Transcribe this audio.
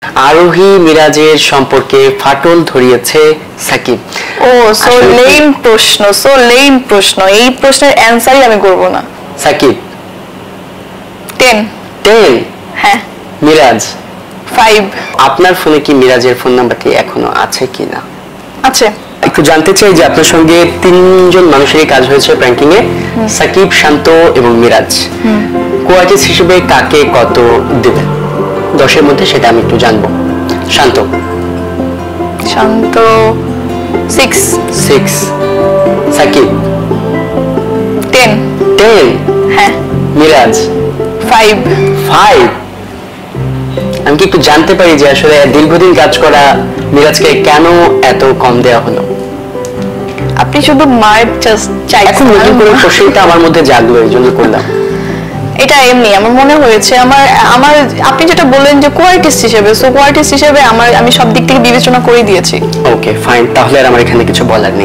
আরোহী মিরাজের সম্পর্কে ফাটল ধরিয়েছে সাকিব। ও সো লেম প্রশ্ন, এই প্রশ্নের অ্যানসারই আমি করব না। সাকিব 10 10, হ্যাঁ। মিরাজ 5। আপনার ফোনে কি মিরাজের ফোন নাম্বারটি এখনো আছে কিনা? আছে। একটু জানতে চাই যে আপনার সঙ্গে তিনজন মানুষেরই কাজ হয়েছে প্র্যাঙ্কিং এ, সাকিব, শান্ত এবং মিরাজ। কোয়ার্টিস্ট হিসেবে কাকে কত দেবেন 10-এর মধ্যে, সেটা আমি একটু জানবো। শান্ত 6, সাকিব 10, হ্যাঁ। মিরাজ 5। আমি কি একটু জানতে পারি যে আসলে দীর্ঘদিন কাজ করা মিরাজকে কেন এত কম দেওয়া হলো? আপনি শুধু মার্ক জাস্ট চাইছেন। এখন নতুন করে প্রশ্নটা আমার মধ্যে জাগলো, এই জন্য করলাম। এটা এমনি আমার মনে হয়েছে, আমার আপনি যেটা বললেন যে কোয়ার্টিস্ট হিসেবে, সো কোয়ার্টিস্ট হিসেবে আমি সব দিক থেকে বিবেচনা করে দিয়েছি। ওকে ফাইন, তাহলে আর আমার এখানে কিছু বলার নেই।